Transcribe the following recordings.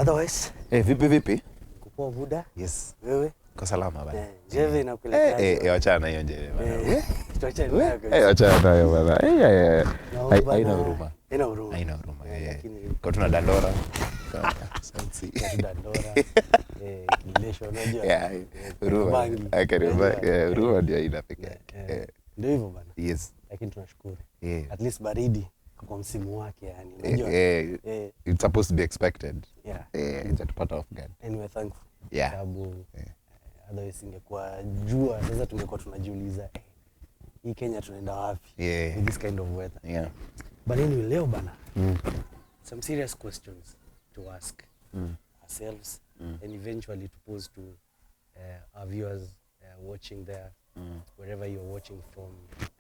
Otherwise, vipi? Kupoa buda? Yes. Wewe? Kwa salama bana. Jeve inakupeleka. Achana hiyo njeve bana. Tuachane nayo. Achana nayo bana. Haina huruma. Haina huruma. Haina huruma. Kwa tuna dandora. Sansi. Dandora. Kilesho unajua. Huruma. Huruma ndio ina pekee yake. Ndio hivyo bana. Yes. Lakini tunashukuru. At least baridi kwa msimu wake yani. Unajua? It's supposed to be expected. It's a part of God. And we're thankful. Sababu otherwise ingekuwa jua sasa tungekuwa tunajiuliza hii Kenya tunaenda wapi with this kind of weather. But anyway leo bana some serious questions to ask ourselves and eventually to pose to our viewers watching there wherever you're watching from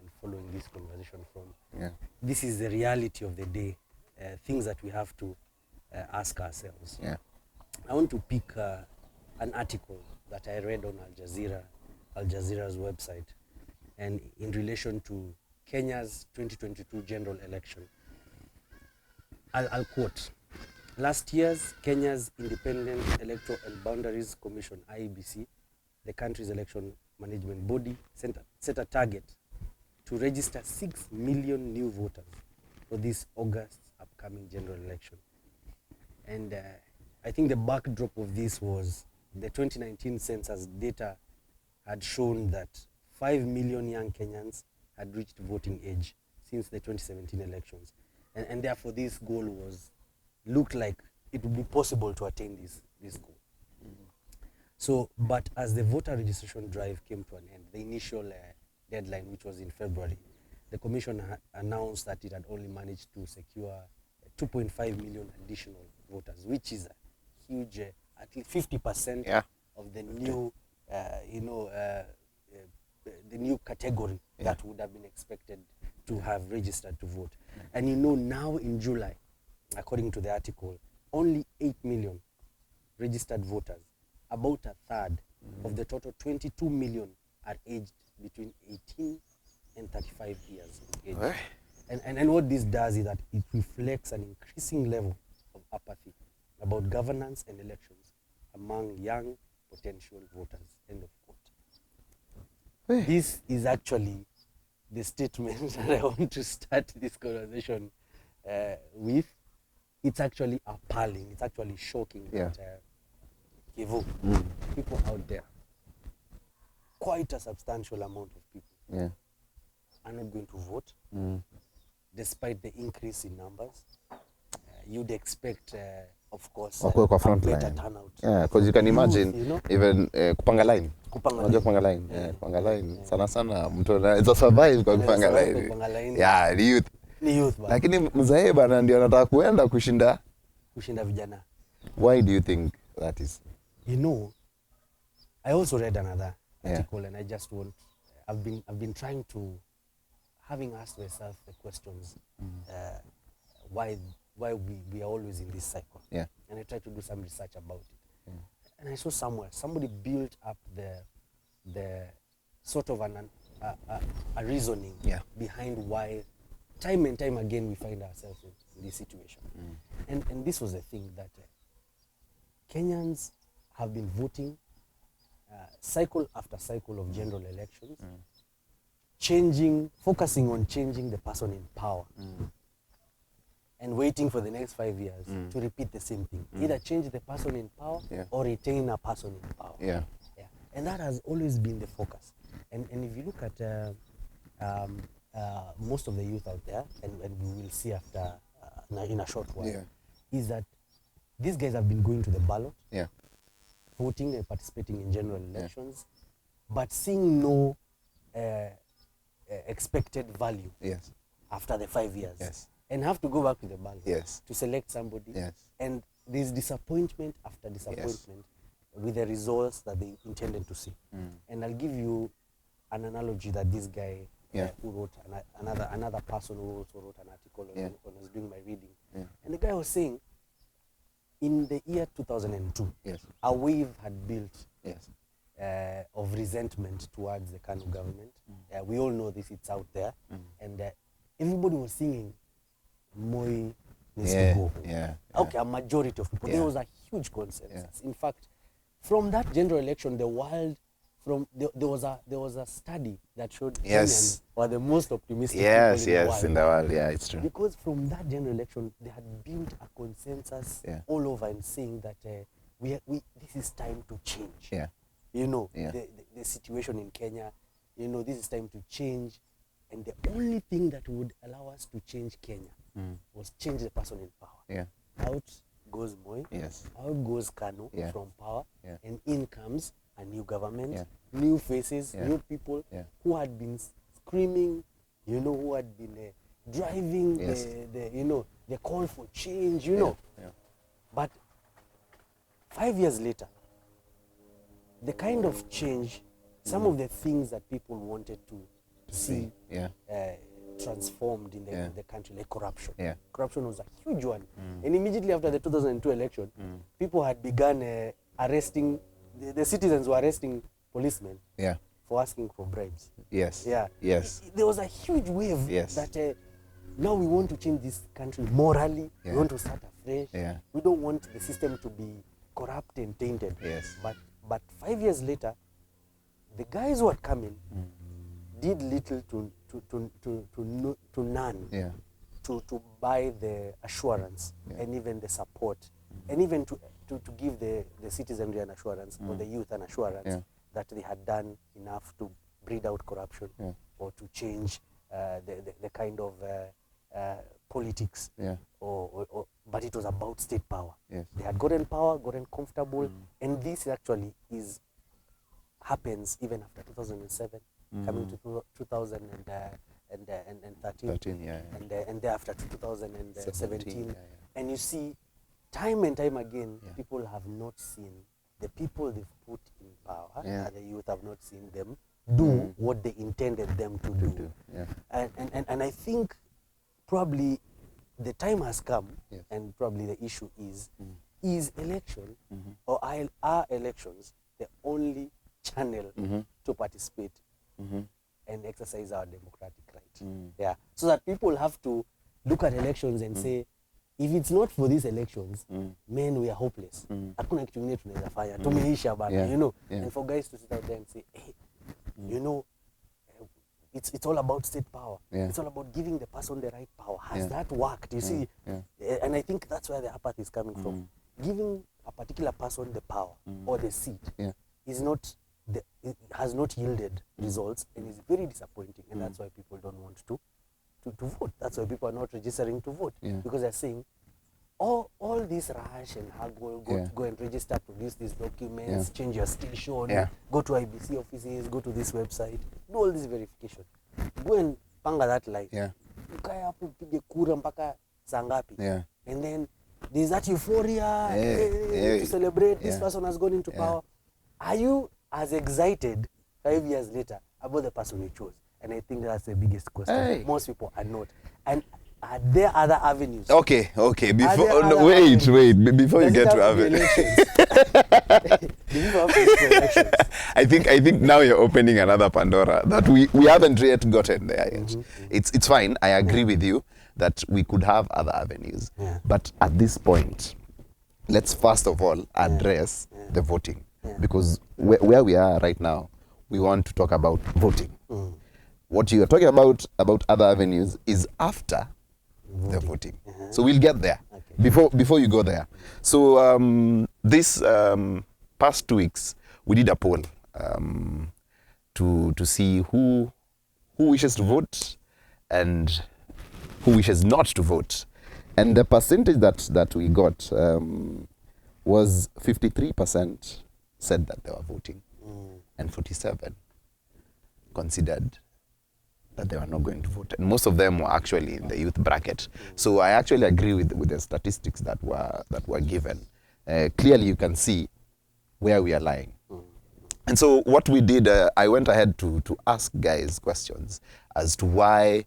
and following this conversation from. This is the reality of the day, things that we have to ask ourselves. I want to pick an article that I read on Al Jazeera's website, and in relation to Kenya's 2022 general election. I'll quote, "Last year's Kenya's Independent Electoral and Boundaries Commission, IEBC, the country's election management body, set a target to register 6 million new voters for this August upcoming general election." And I think the backdrop of this was the 2019 census data had shown that 5 million young Kenyans had reached voting age since the 2017 elections. And therefore this goal looked like it would be possible to attain this goal. So, but as the voter registration drive came to an end, the initial deadline, which was in February, the Commission announced that it had only managed to secure 2.5 million additional voters, which is a huge, at least 50% of the new, the new category that would have been expected to have registered to vote. And now in July, according to the article, only 8 million registered voters, about a third of the total 22 million, are aged between 18 and 35 years of age. And what this does is that it reflects an increasing level of apathy about governance and elections among young potential voters. End of quote. This is actually the statement that I want to start this conversation with. It's actually appalling. It's actually shocking that people out there, quite a substantial amount of people, are not going to vote, despite the increase in numbers. You'd expect, of course, a better turnout. Because you can imagine, even kupanga line. Kupanga line. Sana mtu anaweza survive kwa kupanga line. Ni youth. Lakini mzee bana ndio anataka kuenda kushinda vijana. Why do you think that is? I also read another article, and I just I've been trying to, having asked myself the questions, why we are always in this cycle. And I tried to do some research about it. And I saw somebody built up the sort of a reasoning behind why time and time again we find ourselves in this situation. And this was the thing that Kenyans have been voting cycle after cycle of general elections, focusing on changing the person in power, and waiting for the next 5 years to repeat the same thing. Either change the person in power or retain a person in power. And that has always been the focus. And if you look at most of the youth out there, and we will see after in a short while, is that these guys have been going to the ballot, voting and participating in general elections, but seeing no expected value after the 5 years. And have to go back to the ballot to select somebody. And there's disappointment after disappointment with the results that they intended to see. And I'll give you an analogy that this guy who wrote, another person who also wrote an article when I was doing my reading. And the guy was saying, in the year 2002, a wave had built of resentment towards the Kanu government. We all know this, it's out there. And everybody was singing, Moi needs to go. Okay, a majority of people. There was a huge consensus. In fact, from that general election, the world, there was a study that showed Kenyans were the most optimistic people in the world. Yeah, it's true. Because from that general election, they had built a consensus all over and saying that this is time to change. Yeah. You know, the situation in Kenya, you know, this is time to change. And the only thing that would allow us to change Kenya was change the person in power. Yeah. Out goes Moi. Yes. Out goes Kanu from power. Yeah. And in comes a new government, new faces, new people who had been screaming, you know, who had been driving the call for change, you know. Yeah. But 5 years later, the kind of change, some of the things that people wanted to see transformed in the country, like corruption. Yeah. Corruption was a huge one. And immediately after the 2002 election, people had begun arresting, the citizens were arresting policemen for asking for bribes. Yes. Yeah. Yes. There was a huge wave that now we want to change this country morally. We want to start afresh. Yeah. We don't want the system to be corrupt and tainted. Yes. But 5 years later, the guys who had come in did little to none to buy the assurance and even the support and even to give the citizenry an assurance or the youth an assurance that they had done enough to breed out corruption or to change the kind of politics. But it was about state power. Yes. They had gotten power, gotten comfortable, and this actually happens even after 2007, coming to 2013, and thereafter to 2017. And you see, time and time again, people have not seen the people they've put in power, the youth have not seen them do what they intended them to do. And I think probably the time has come, and probably the issue is election or are elections the only channel to participate and exercise our democratic right? So that people have to look at elections and say, if it's not for these elections, men, we are hopeless. Hakuna kitu kingine tunaweza fanya. Tumeisha bana, you know. And for guys to sit out there and say, hey, you know, it's all about state power. It's all about giving the person the right power. Has that worked? You see? And I think that's where the apathy is coming from. Giving a particular person the power or the seat is not it has not yielded results and is very disappointing, and that's why people don't want to vote. That's why people are not registering to vote, because they're saying all this rush and go and register, produce these documents, change your station, go to IBC offices, go to this website, do all this verification, go and panga that line, ukae hapo upige kura mpaka saa ngapi, and then there's that euphoria to celebrate this person has gone into power. Are you as excited 5 years later about the person you chose? And I think that's the biggest question. Most people are not. And are there other avenues? Okay. Before before you get to avenues. I think now you're opening another Pandora that we haven't yet gotten there yet. It's fine. I agree with you that we could have other avenues. But at this point, let's first of all address the voting. Because where we are right now, we want to talk about voting. What you are talking about other avenues is after the voting. So we'll get there before you go there. So this past 2 weeks, we did a poll to see who wishes to vote and who wishes not to vote. And the percentage that we got was 53% said that they were voting, and 47 considered that they were not going to vote. And most of them were actually in the youth bracket. So I actually agree with the statistics that were given. Clearly you can see where we are lying. And so what we did, I went ahead to ask guys questions as to why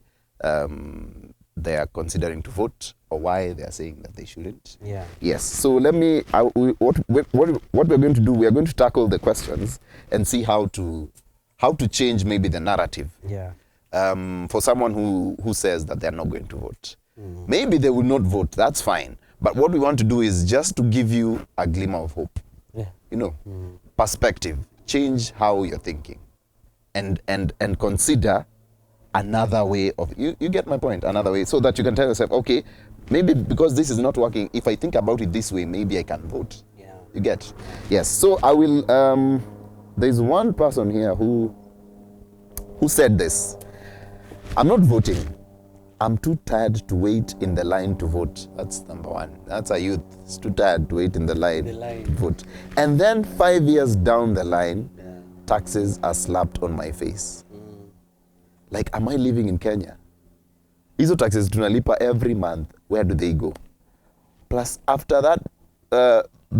they are considering to vote or why they are saying that they shouldn't. Yes. So let me. What we're going to do, we are going to tackle the questions and see how to change maybe the narrative. For someone who says that they are not going to vote, maybe they will not vote. That's fine. But what we want to do is just to give you a glimmer of hope. Yeah. You know, perspective, change how you're thinking, and consider another way of, you get my point, another way, so that you can tell yourself, okay, maybe because this is not working, if I think about it this way, maybe I can vote. Yeah. You get? Yes. So I will, there's one person here who said this: I'm not voting. I'm too tired to wait in the line to vote. That's number one. That's a youth. It's too tired to wait in the line to vote. And then 5 years down the line, taxes are slapped on my face. Like, am I living in Kenya? Hizo taxes tunalipa every month. Where do they go? Plus, after that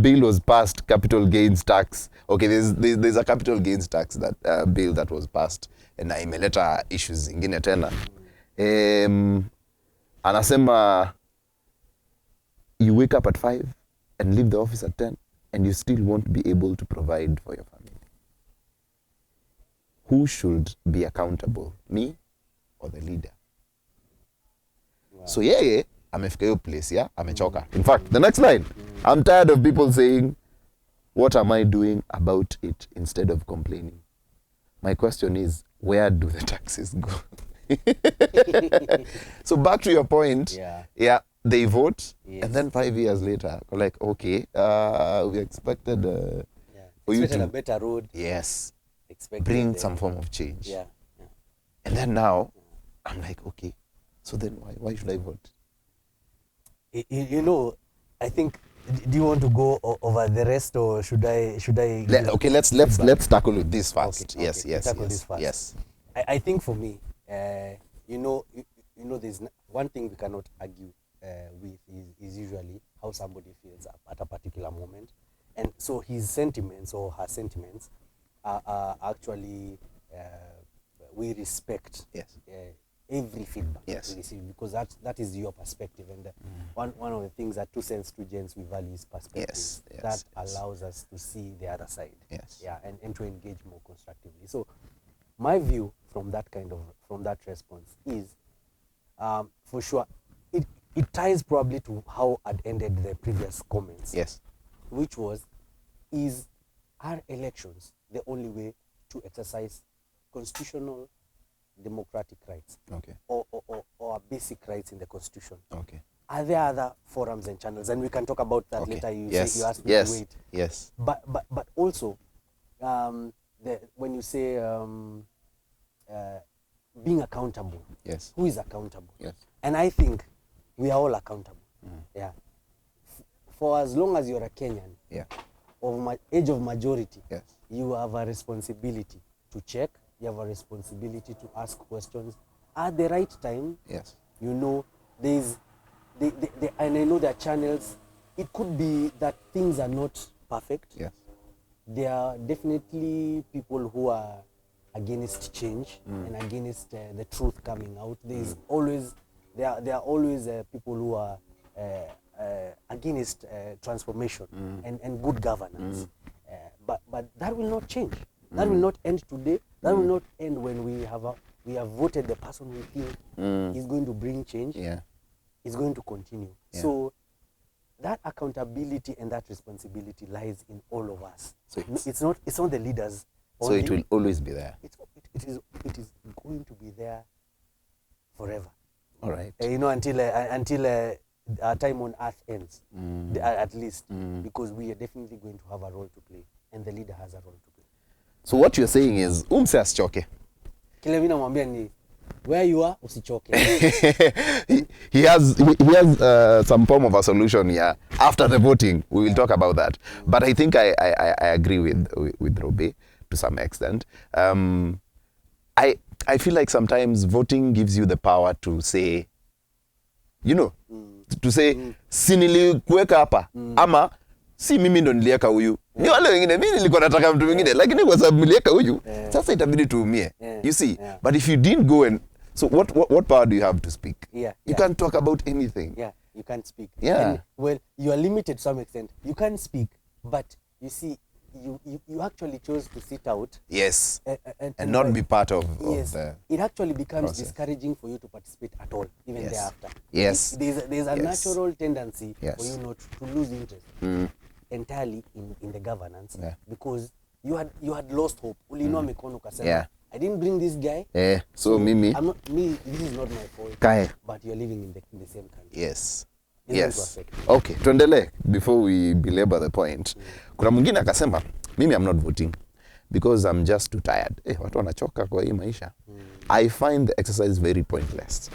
bill was passed, capital gains tax. Okay, there's a capital gains tax, that bill that was passed. And imeleta issues zingine tena. Anasema you wake up at 5 and leave the office at 10 and you still won't be able to provide for your family. Who should be accountable, me or the leader? Wow. So yeah, amefika hiyo place, yeah, amechoka. In fact, the next line, I'm tired of people saying, what am I doing about it, instead of complaining. My question is, where do the taxes go? So back to your point, yeah, they vote, and then 5 years later, like, okay, we expected for you to a better road. Yes, bring some form of change. Yeah. And then now, I'm like, okay, so then why should I vote? You know, I think. Do you want to go over the rest, or should I? Okay, let's tackle with this first. Okay. Yes. This first. Yes. I think for me, you know, there's one thing we cannot argue with is usually how somebody feels at a particular moment, and so his sentiments or her sentiments are actually we respect. Yes. Every feedback we receive, because that is your perspective, and one of the things that 2 Cents 2 Gens we value is perspective. That allows us to see the other side. And to engage more constructively. So my view from that response is, for sure, it ties probably to how I'd ended the previous comments. Yes. Which was, are elections the only way to exercise constitutional democratic rights, or basic rights in the Constitution? Okay. Are there other forums and channels? And we can talk about that later. You asked me to wait. Yes. But also, when you say being accountable, who is accountable? Yes. And I think we are all accountable. Yeah. For as long as you're a Kenyan, of age of majority, you have a responsibility to check. You have a responsibility to ask questions at the right time. Yes. You know, and I know there are channels. It could be that things are not perfect. Yes. There are definitely people who are against change and against the truth coming out. There are always people who are against transformation and good governance. But that will not change. That will not end today. That will not end when we have voted the person we feel is going to bring change. Yeah. It's going to continue. Yeah. So that accountability and that responsibility lies in all of us. So it's not the leaders only. So it will always be there. It is going to be there forever. All right. Until our time on earth ends, at least, because we are definitely going to have a role to play, and the leader has a role to play. So what you're saying is, umse asichoke. Kile mimi namwambia ni, where you are, usichoke. he has some form of a solution here. After the voting, we will talk about that. But I think I agree with Robe to some extent. I feel like sometimes voting gives you the power to say, to say, si nilikuweka hapa, ama si mimi ndo nilieka huyu. Ni wale wengine, mimi nilikuwa nataka mtu mwingine, lakini kwa sababu nilieka huyu, sasa itabidi tuumie. You see? But if you didn't go and, so what power do you have to speak? You can't talk about anything. You can't speak. Yeah. And, well, you are limited to some extent. You can't speak, but you see, you actually chose to sit out. Yes. And not be part of yes, the it actually becomes process. discouraging for you to participate at all, even Yes. thereafter. Yes. There's a Yes. natural tendency Yes. for you not to lose interest entirely in the governance, Yeah. because you had lost hope. Uliinua mikono ukasema, Yeah. I didn't bring this guy. So mimi this is not my fault. Kae. But you're living in the same country. Yes. In Yes. Okay, tuendelee before we belabor the point. Kuna mwingine akasema, mimi I'm not voting because I'm just too tired. Watu wanachoka kwa hii maisha. I find the exercise very pointless.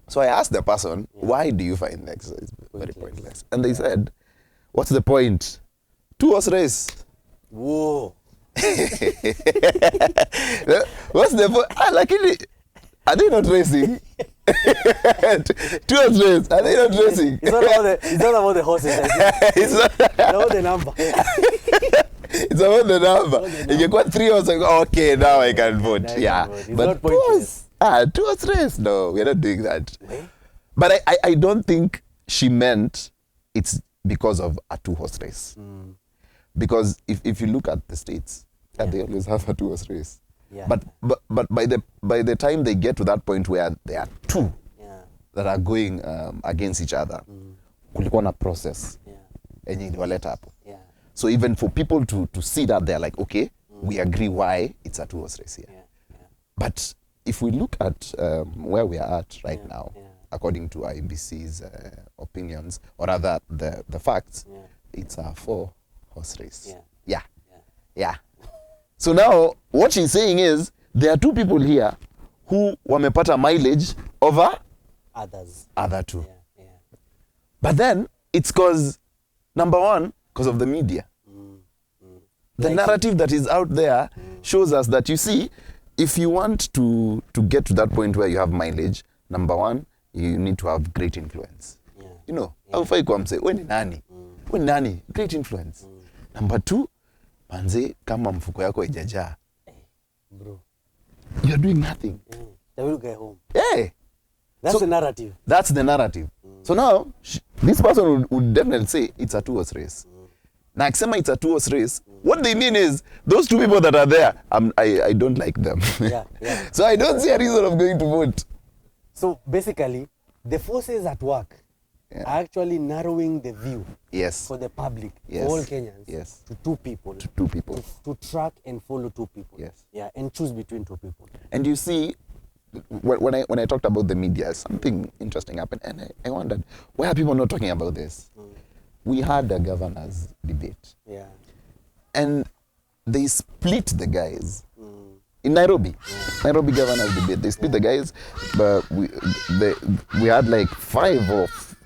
So I asked the person, why do you find the exercise very pointless? And they said, what's the point? 2 horse race. Whoa. What's the point? Lakini, are they not racing? 2 horse race. Are they not racing? It's not about the horses. It's not about the number. It's about the number. If you got 3 horses, okay, now I can vote. Now yeah. can vote. It's But not pointless. 2 horse race. No, we're not doing that. But I don't think she meant it's because of a 2 horse race. Because if you look at the states, they always have a 2 horse race. Yeah. But by the time they get to that point where there are 2 that are going against each other, kulikuwa na process yenye iliwaleta hapo. So even for people to see that, they're like, okay, we agree why it's a 2 horse race here. But if we look at where we are at right now, according to IBC's opinions, or rather the facts, it's a 4 horse race. Yeah. So now, what she's saying is, there are 2 people here who wamepata mileage over other 2. But then, it's because, number 1, because of the media. The narrative that is out there shows us that, you see, if you want to get to that point where you have mileage, number 1, you need to have great influence. You know, haufai kwa mse, we ni nani? We ni nani? Great influence. Number 2, manze, kama mfuko yako haijajaa, bro, you're doing nothing. They will get home. Hey. That's the narrative. That's the narrative. So now, this person would definitely say it's a 2 horse race. Now, akisema it's a 2 horse race, what they mean is, those 2 people that are there, I don't like them. So I don't see a reason of going to vote. So basically, the forces at work are actually narrowing the view for the public, for all Kenyans, to 2 people. To 2 people. To track and follow 2 people. And choose between 2 people. And you see, when I talked about the media, something interesting happened, and I wondered, why are people not talking about this? We had a governor's debate. And they split the guys. In Nairobi, Nairobi governor's debate, they split the guys, but we had like 5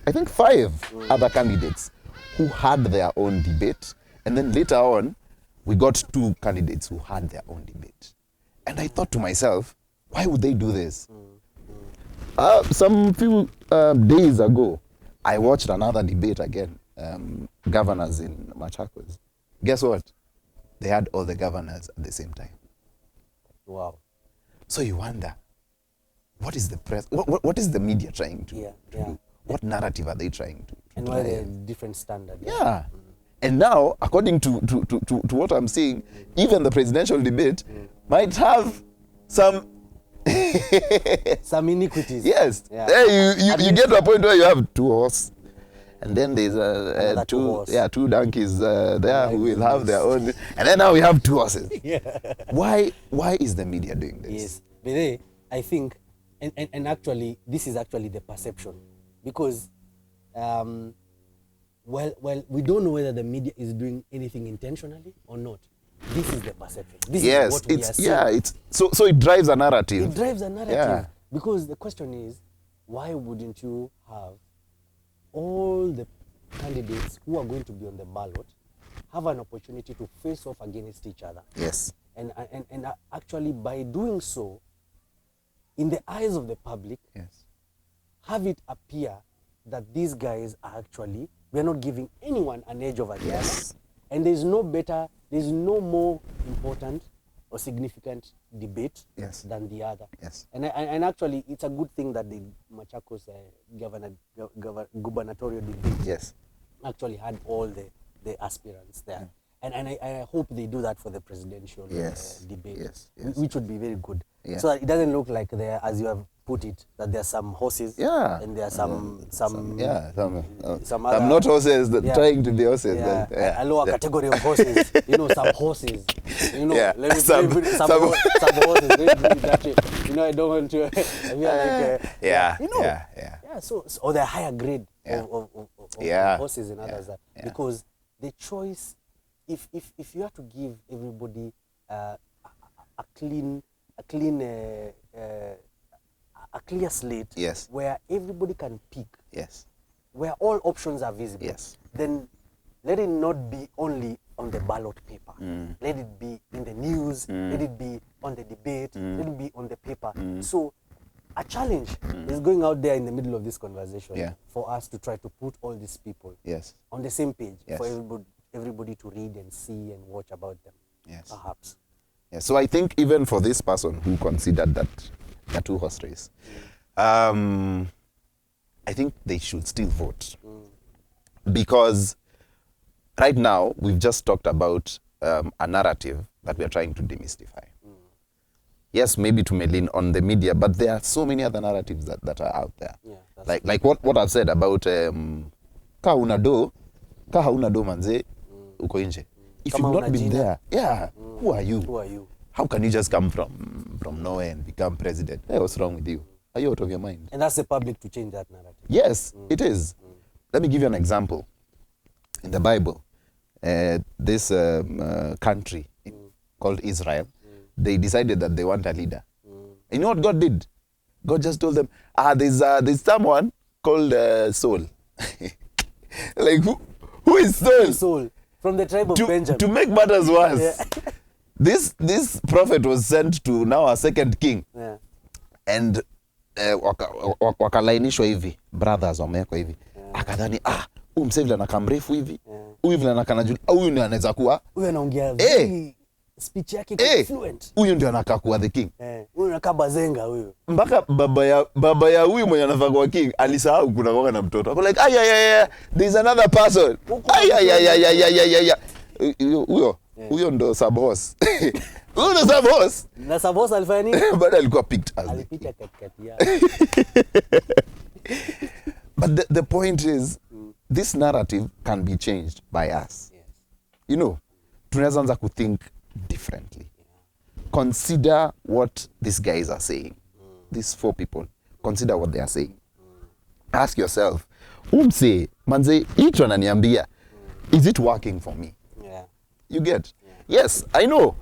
other candidates who had their own debate, and then later on, we got 2 candidates who had their own debate. And I thought to myself, why would they do this? Some few days ago, I watched another debate again, governors in Machakos. Guess what? They had all the governors at the same time. Wow. So you wonder, what is the press? What is the media trying to do? What narrative are they trying to and why the different standard? And now, according to what I'm seeing, even the presidential debate might have some some iniquities. Yes. You get to a point where you have 2 horses, and then there's 2 donkeys there who will have their own, and then now we have 2 horses. Why is the media doing this? Yes, but I think, and actually, this is actually the perception, because well, we don't know whether the media is doing anything intentionally or not. This is the perception. This is what we are seeing. So it drives a narrative. It drives a narrative. Because the question is, why wouldn't you have all the candidates who are going to be on the ballot have an opportunity to face off against each other? Yes. And actually, by doing so, in the eyes of the public, have it appear that these guys are actually, we are not giving anyone an edge over the other. And there's no more important or significant debate than the other. And actually, it's a good thing that the Machakos gubernatorial debate actually had all the aspirants there. And I hope they do that for the presidential debate, yes. which would be very good. Yeah. So that it doesn't look like there, as you have put it, that there are some horses, and there are some other, not horses that trying to be horses. A lower category of horses. Some horses. Some horses. I don't want to. I feel like So or the higher grade of horses and others because the choice. If you have to give everybody a clear slate, where everybody can pick, where all options are visible, then let it not be only on the ballot paper. Let it be in the news. Let it be on the debate. Let it be on the paper. So a challenge is going out there in the middle of this conversation for us to try to put all these people on the same page for everybody to read and see and watch about them, perhaps. So I think even for this person who considered that a two-horse race, I think they should still vote. Because right now, we've just talked about a narrative that we are trying to demystify. Yes, maybe to lean on the media, but there are so many other narratives that are out there. Like what I've said about ka hauna do manze, uko nje. If you've not been there, who are you? How can you just come from nowhere and become president? Hey, what's wrong with you? Are you out of your mind? And that's the public to change that narrative. Yes, it is. Let me give you an example. In the Bible, this country called Israel, they decided that they want a leader. And you know what God did? God just told them, there's someone called Saul. Like, who is Saul? Saul, from the tribe of Benjamin. To make matters worse, this prophet was sent to now a second king. And wakalainishwa hivi, brothers wamewekwa hivi. Akadhani, huyu msee vile anakaa mrefu hivi, huyu vile anakaa na huyu ndiye anaweza kuwa. Huyu anaongea speech yake fluent. Huyu ndiye anakaa kuwa the king. Huyu anakaa bazenga huyu. Mpaka baba ya huyu mwenye anafaa kuwa king alisahau kuna ngoga na mtoto. Ako like there's another person. Huyo ndo sub boss. Huyo ndo sub boss. Na sub boss alifanya nini? Bado alikuwa picked as. Alipita katikati yao. But the point is, this narrative can be changed by us. You know, tunaweza anza to think differently. Consider what these guys are saying. These four people, consider what they are saying. Ask yourself, umse, manze, hicho ananiambia, is it working for me? You get? Yes, I know.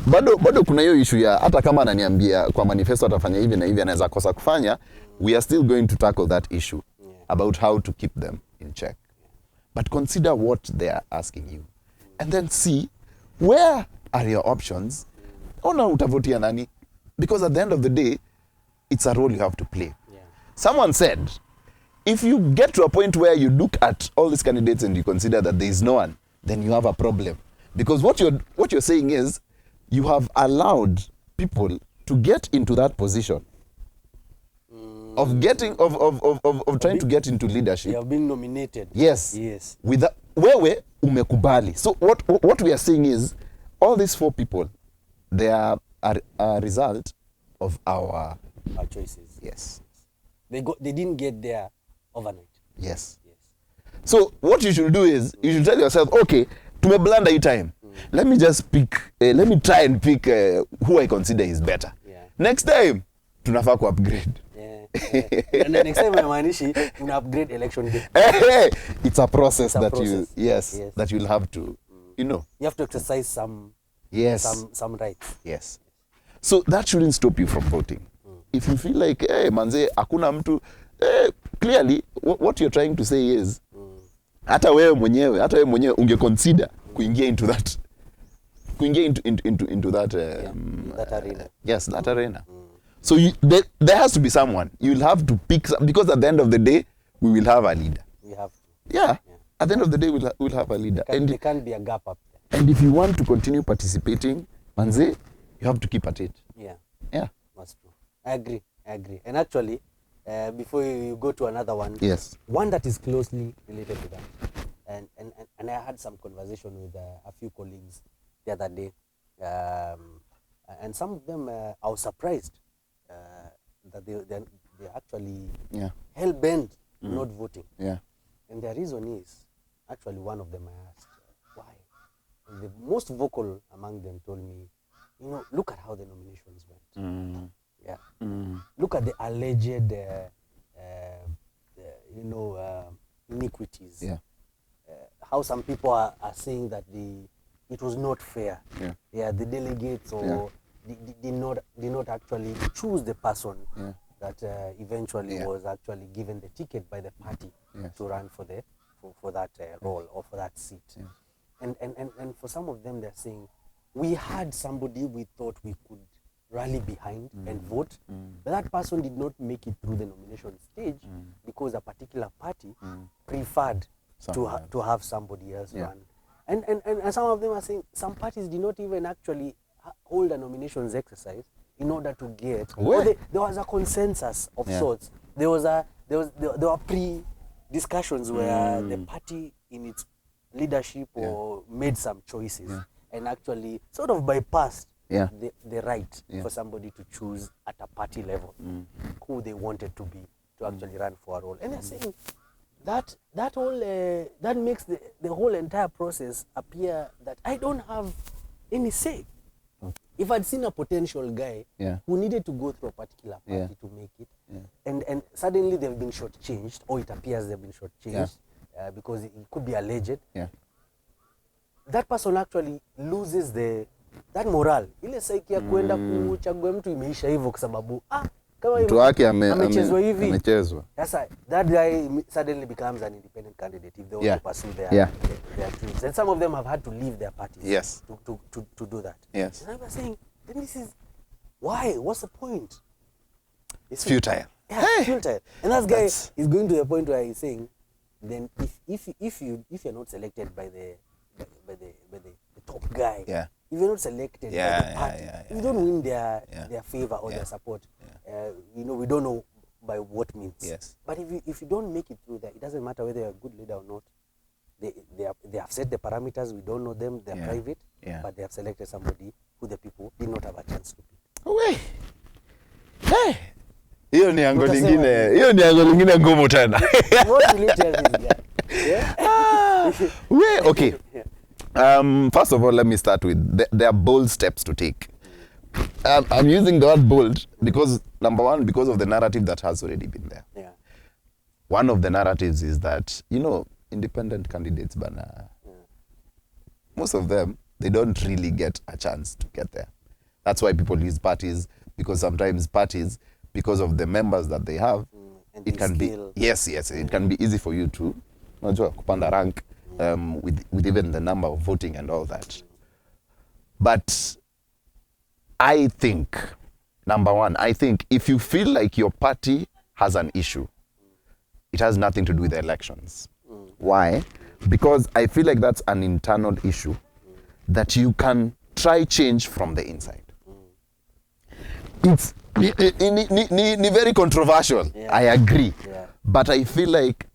Bado kuna hiyo issue ya hata kama ananiambia kwa manifesto atafanya hivi na hivi anaweza kosa kufanya, we are still going to tackle that issue about how to keep them in check. But consider what they are asking you. And then see, where are your options? Ona utavotia nani? Because at the end of the day, it's a role you have to play. Someone said, if you get to a point where you look at all these candidates and you consider that there is no one, then you have a problem. Because what you're saying is, you have allowed people to get into that position of trying to get into leadership. You have been nominated. Yes. With that, wewe umekubali. So what we are saying is, all these four people, they are a result of our choices. Yes. They didn't get there overnight. Yes. So what you should do is, you should tell yourself, okay, tumeblunder hii time. Let me just pick, let me try and pick who I consider is better. Next time, tunafaa ku upgrade. And the next time maanishi una upgrade election day. It's a process that that you'll have to, you know. You have to exercise some rights. Yes. So that shouldn't stop you from voting. If you feel like, hey, manze, hakuna mtu, clearly what you're trying to say is, hata wewe mwenyewe ungeconsider kuingia into that that arena. Yes, that arena. So there has to be someone. You'll have to pick because at the end of the day, we will have a leader. We have to. Yeah. At the end of the day, we'll have a leader. There can't be a gap up there. And if you want to continue participating, manze, you have to keep at it. Yeah. That's true. I agree. And actually, before you go to another one, yes, one that is closely related to that, and And I had some conversation with a few colleagues the other day, and some of them I was surprised that they're actually hell bent not voting. Yeah. And the reason is, actually, one of them I asked why. And the most vocal among them told me, look at how the nominations went. Yeah. Look at the alleged, iniquities. Yeah. How some people are saying that it was not fair. Yeah. The delegates did not actually choose the person that eventually was actually given the ticket by the party to run for that role or for that seat. Yeah. And for some of them, they're saying, we had somebody we thought we could rally behind and vote, but that person did not make it through the nomination stage because a particular party preferred to have somebody else run. And some of them are saying some parties did not even actually hold a nominations exercise in order to get. There was a consensus of sorts. There were pre-discussions where the party in its leadership made some choices and actually sort of bypassed the right for somebody to choose at a party level who they wanted to actually run for a role. And they're saying that makes the whole entire process appear that I don't have any say. If I'd seen a potential guy who needed to go through a particular party to make it, and suddenly they've been shortchanged, or it appears they've been shortchanged because it could be alleged, that person actually loses that morale. Ile saiki ya kwenda kuchagua mtu imeisha hivyo kwa sababu kama mtu wake amechezwa hivi. Amechezwa. Sasa that guy suddenly becomes an independent candidate if they want to pursue their dreams. And some of them have had to leave their parties to do that. Yes. And I'm saying, then this is why? What's the point? It's futile. Yeah, futile. And that guy is going to the point where he's saying, then if you're not selected by the top guy, if you're not selected by the party, if you don't win their favor or their support, we don't know by what means. Yes. But if you don't make it through that, it doesn't matter whether you're a good leader or not. They have set the parameters. We don't know them. They're private, but they have selected somebody who the people did not have a chance to pick. Hey. Hiyo ni ango lingine ngumu tena. What will you tell this guy? Okay. First of all, let me start with there are bold steps to take. I'm using the word bold because, number one, because of the narrative that has already been there. Yeah. One of the narratives is that, independent candidates, most of them, they don't really get a chance to get there. That's why people use parties, because sometimes parties, because of the members that they have, it can be, it can be easy for you to kupanda rank with even the number of voting and all that. But I think, number one, if you feel like your party has an issue, it has nothing to do with the elections. Why? Because I feel like that's an internal issue that you can try change from the inside. It's very controversial. I agree. But I feel like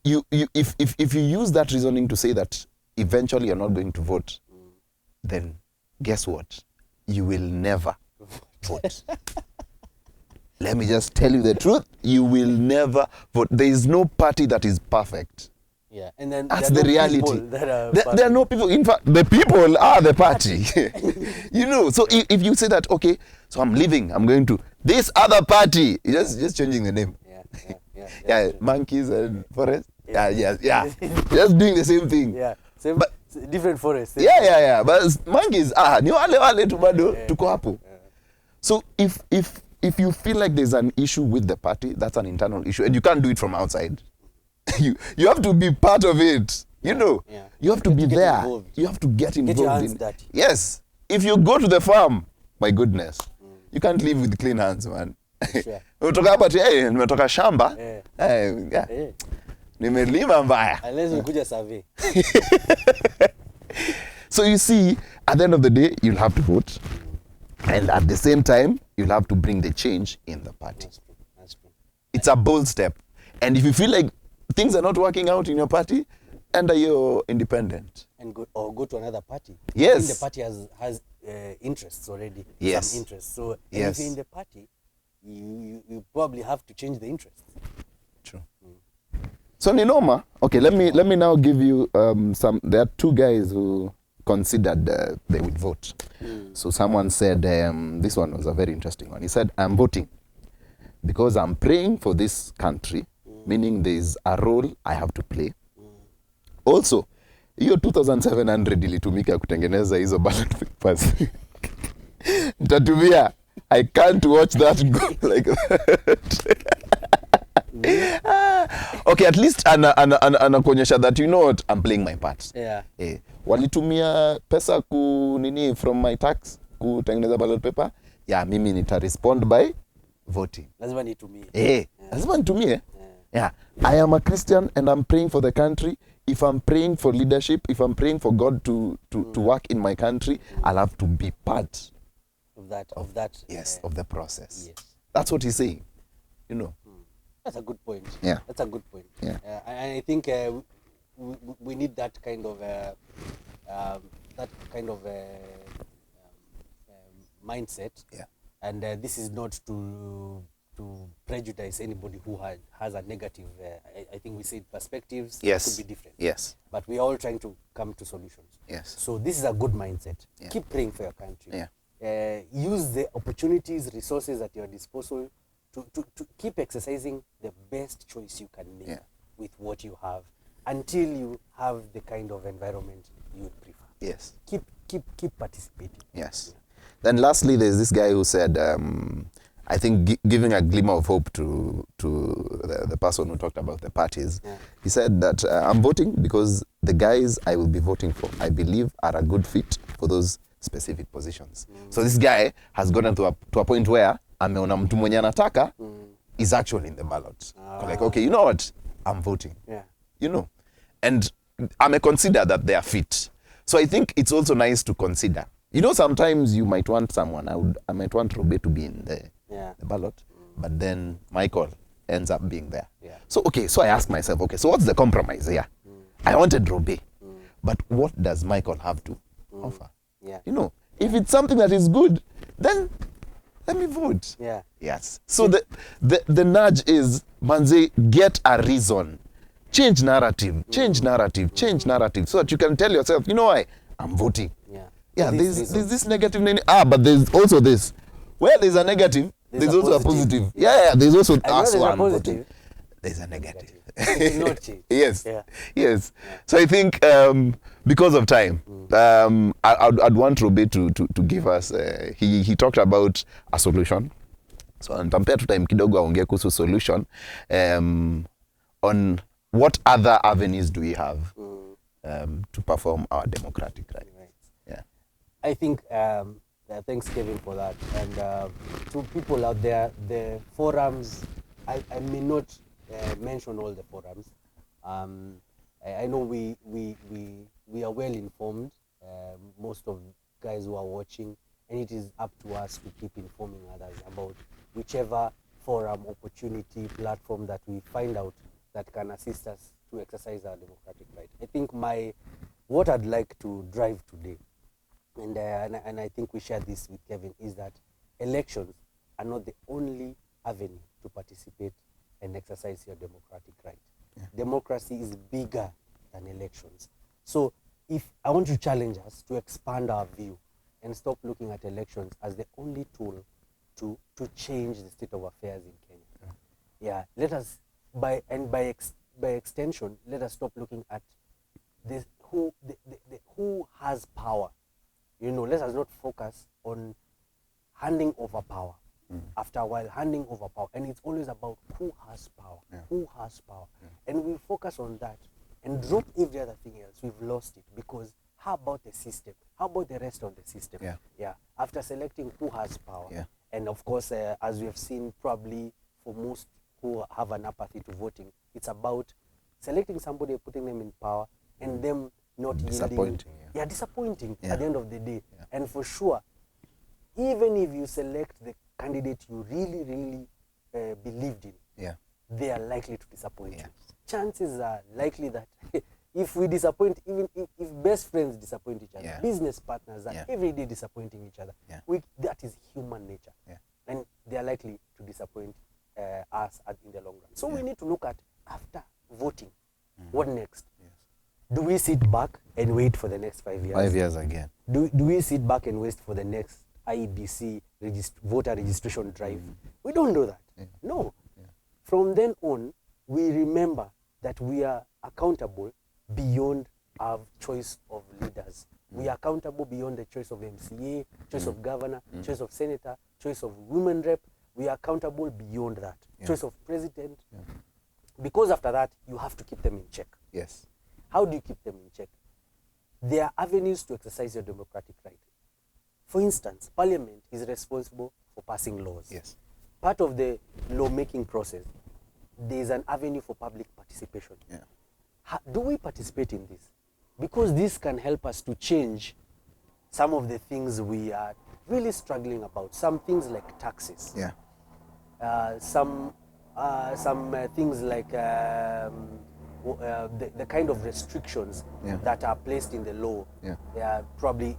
if you use that reasoning to say that eventually you're not going to vote, then guess what? You will never vote. Let me just tell you the truth. You will never vote. There is no party that is perfect. Yeah, and then that's the reality. There are no people. In fact, the people are the party. So if you say that, okay, so I'm leaving, I'm going to this other party, just changing the name. Yeah, monkeys and forest. Just doing the same thing. Yeah, same, but different forest. Yeah. But monkeys, ni wale tu bado tuko hapo. So if you feel like there's an issue with the party, that's an internal issue, and you can't do it from outside. You have to be part of it. You have to be there. Involved. You have to get involved. Get your hands dirty. Yes. If you go to the farm, my goodness, you can't live with clean hands, man. Umetoka hapa nimetoka shamba. Nimelima mbaya. Unless you kuja survey. So you see, at the end of the day, you'll have to vote. And at the same time, you'll have to bring the change in the party. That's true. It's a bold step. And if you feel like things are not working out in your party, enda hiyo independent and go to another party. Yes. I think the party has interests already. Yes. Some interests. So Yes. if you're in the party, you probably have to change the interests. True. So Ninoma, okay, let me now give you some. There are two guys who considered they would vote. So someone said, this one was a very interesting one. He said, I'm voting because I'm praying for this country, meaning there's a role I have to play. Also, hiyo 2700 ilitumika kutengeneza hizo ballot papers. Nitatumia. I can't watch that go like that. Okay, at least anakuonyesha that you know what, I'm playing my part. Yeah. Walitumia pesa nini from my tax kutengeneza ballot paper. Yeah, mimi nita respond by voting. Lazima nitumie. Lazima nitumie. Yeah. I am a Christian and I'm praying for the country. If I'm praying for leadership, if I'm praying for God to work in my country, I'll have to be part of that. Yes, of the process. Yes. That's what he's saying. You know. That's a good point. Yeah. That's a good point. Yeah. I think we need that kind of mindset. Yeah. And this is not to prejudice anybody who has a negative. I think we said perspectives. Yes. Could be different. Yes. But we are all trying to come to solutions. Yes. So this is a good mindset. Yeah. Keep praying for your country. Yeah. Use the opportunities, resources at your disposal to keep exercising the best choice you can make with what you have until you have the kind of environment you would prefer. Yes. Keep participating. Yes. Yeah. Then lastly, there's this guy who said, I think giving a glimmer of hope to the person who talked about the parties, he said that I'm voting because the guys I will be voting for, I believe, are a good fit for those specific positions. So this guy has gotten to a point where ameona mtu mwenye anataka is actually in the ballot. Like, okay, you know what? I'm voting. Yeah. You know? And I may consider that they are fit. So I think it's also nice to consider. You know, sometimes you might want someone. I might want Robe to be in the ballot, but then Michael ends up being there. Yeah. So, okay, so I asked myself, okay, so what's the compromise here? I wanted Robe, but what does Michael have to offer? Yeah. You know, if it's something that is good, then let me vote. Yeah. Yes. So the nudge is, manze, get a reason. Change narrative, change narrative, change narrative, so that you can tell yourself, you know why? I'm voting. Yeah. Yeah, there's this negative, but there's also this. Where there's a negative, there's also a positive. Yeah, there's also a positive. There's a negative. It will not change. Yes. Yeah. Yes. Yeah. So I think because of time, I'd want Robe to give us. He talked about a solution. So nitampea tu time kidogo aongee kuhusu solution on what other avenues do we have to perform our democratic right. Yeah. I think thanks Kevin for that. And to people out there, the forums, I may not mention all the forums. I know we are well informed, most of guys who are watching, and it is up to us to keep informing others about whichever forum, opportunity, platform that we find out that can assist us to exercise our democratic right. I think what I'd like to drive today, and I think we share this with Kevin, is that elections are not the only avenue to participate and exercise your democratic right. Yeah. Democracy is bigger than elections. So if I want to challenge us to expand our view and stop looking at elections as the only tool to change the state of affairs in Kenya. Yeah, let us, by extension, let us stop looking at this, who has power. You know, let us not focus on handing over power. After a while, handing over power, and it's always about who has power, who has power, and we focus on that and drop every other thing else. We've lost it, because how about the system? How about the rest of the system? Yeah. After selecting who has power, and of course, as we have seen, probably for most who have an apathy to voting, it's about selecting somebody, putting them in power, and them not disappointing. Yielding. Disappointing at the end of the day. And for sure, even if you select the candidate you really, really believed in, they are likely to disappoint you. Chances are likely that if we disappoint, even if best friends disappoint each other, business partners are every day disappointing each other, that is human nature. And they are likely to disappoint us in the long run. So we need to look at, after voting, what next? Do we sit back and wait for the next 5 years? 5 years again. Do we sit back and wait for the next IEBC voter registration drive? We don't do that. No. From then on, we remember that we are accountable beyond our choice of leaders. We are accountable beyond the choice of MCA, choice of governor, choice of senator, choice of women rep. We are accountable beyond that. Choice of president. Because after that, you have to keep them in check. Yes. How do you keep them in check? There are avenues to exercise your democratic right. For instance, Parliament is responsible for passing laws. Yes. Part of the lawmaking process, there is an avenue for public participation. Do we participate in this? Because this can help us to change some of the things we are really struggling about. Some things like taxes. Some things like the kind of restrictions that are placed in the law. They are probably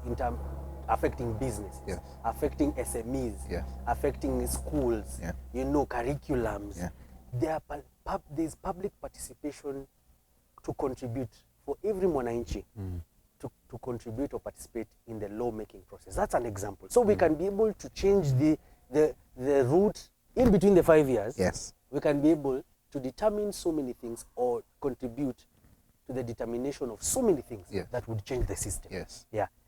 affecting business, affecting SMEs, affecting schools, curriculums. There's public participation to contribute for every mwananchi to contribute or participate in the lawmaking process. That's an example. So we can be able to change the route in between the 5 years. We can be able to determine so many things or contribute to the determination of so many things that would change the system.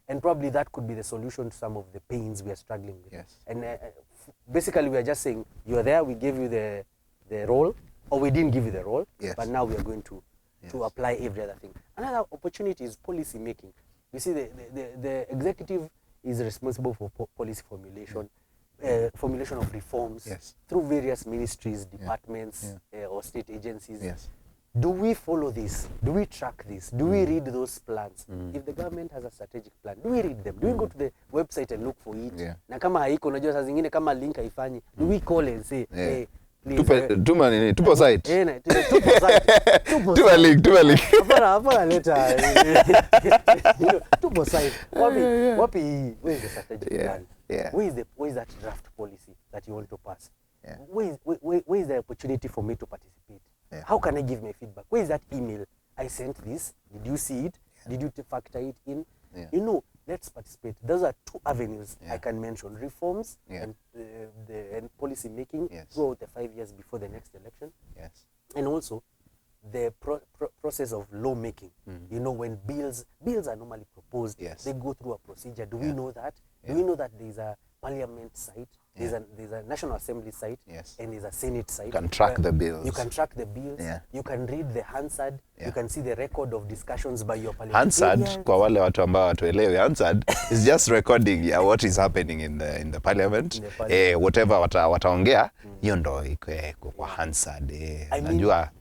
And probably that could be the solution to some of the pains we are struggling with. And basically we are just saying, you are there, we gave you the role, or we didn't give you the role, but now we are going to apply every other thing. Another opportunity is policy making. You see, the executive is responsible for policy formulation, formulation of reforms through various ministries, departments, or state agencies. Do we follow this? Do we track this? Do we read those plans? If the government has a strategic plan, do we read them? Do we go to the website and look for it? Na kama haiko, unajua saa zingine kama link haifanyi, do we call and say, hey, please, tupo site. Tupo link. Hapana leta. Tupo site. Wapi, where is the strategic plan? Where is that draft policy that you want to pass? Where is the opportunity for me to participate? How can I give my feedback? Where is that email? I sent this. Did you see it? Did you factor it in? Let's participate. Those are two avenues I can mention: reforms and policy making throughout the 5 years before the next election. And also the process of lawmaking. When bills are normally proposed, they go through a procedure. Do we know that? Do we know that there is a parliament site? There's a National Assembly site, and there's a Senate site. You can track the bills. You can track the bills. You can read the Hansard. You can see the record of discussions by your parliamentarians. Hansard, kwa wale watu ambao watuelewe, Hansard is just recording what is happening in the parliament. Whatever wataongea, hiyo ndo iko kwa Hansard. Najua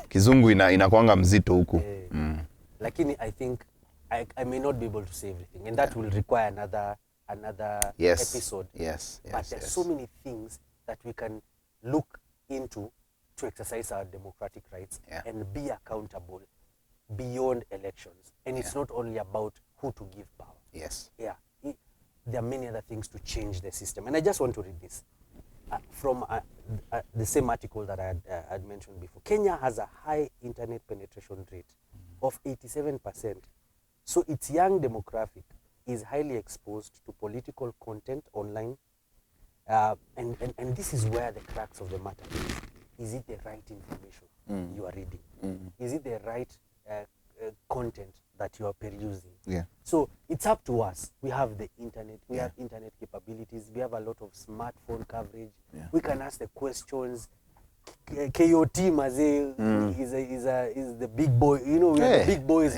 kizungu inakuanga mzito huku. Lakini I think I may not be able to say everything, and that will require another episode. But there's so many things that we can look into to exercise our democratic rights and be accountable beyond elections. And it's not only about who to give power. There are many other things to change the system. And I just want to read this from the same article that I had mentioned before. Kenya has a high internet penetration rate of 87%. So its young demographic is highly exposed to political content online. And this is where the crux of the matter is. Is it the right information you are reading? Is it the right content that you are perusing? So it's up to us. We have the internet. We have internet capabilities. We have a lot of smartphone coverage. We can ask the questions. KOT Maze is the big boy. We are the big boys.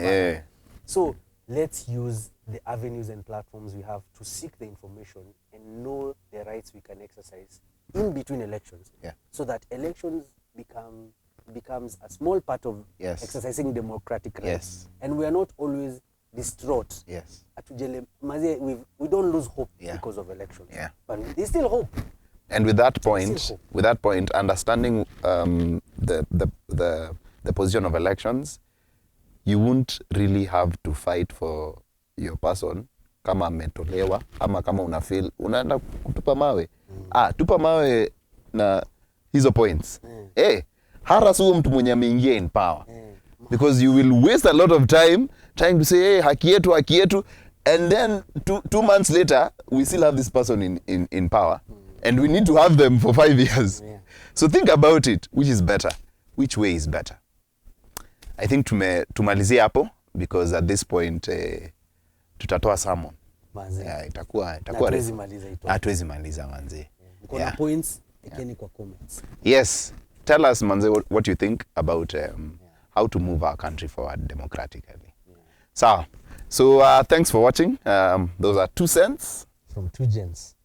So let's use the avenues and platforms we have to seek the information and know the rights we can exercise in between elections, so that elections becomes a small part of exercising democratic rights, and we are not always distraught. We don't lose hope because of elections, but there's still hope. And with that point, understanding the position of elections, you won't really have to fight for your person kama ametolewa ama kama una feel unaenda kutupa mawe. Tupa mawe na hizo points. Harass huyo mtu mwenye ameingia in power. Because you will waste a lot of time trying to say, hey, haki yetu, and then two months later we still have this person in power, and we need to have them for 5 years. So think about it, which way is better. I think tumalizie hapo, because at this point tutatoa summon. Itakuwa hatuwezi maliza manze. Kuna points ikeni kwa comments. Yes, tell us manze what you think about how to move our country forward democratically. So thanks for watching. Those are 2 cents from 2 gents.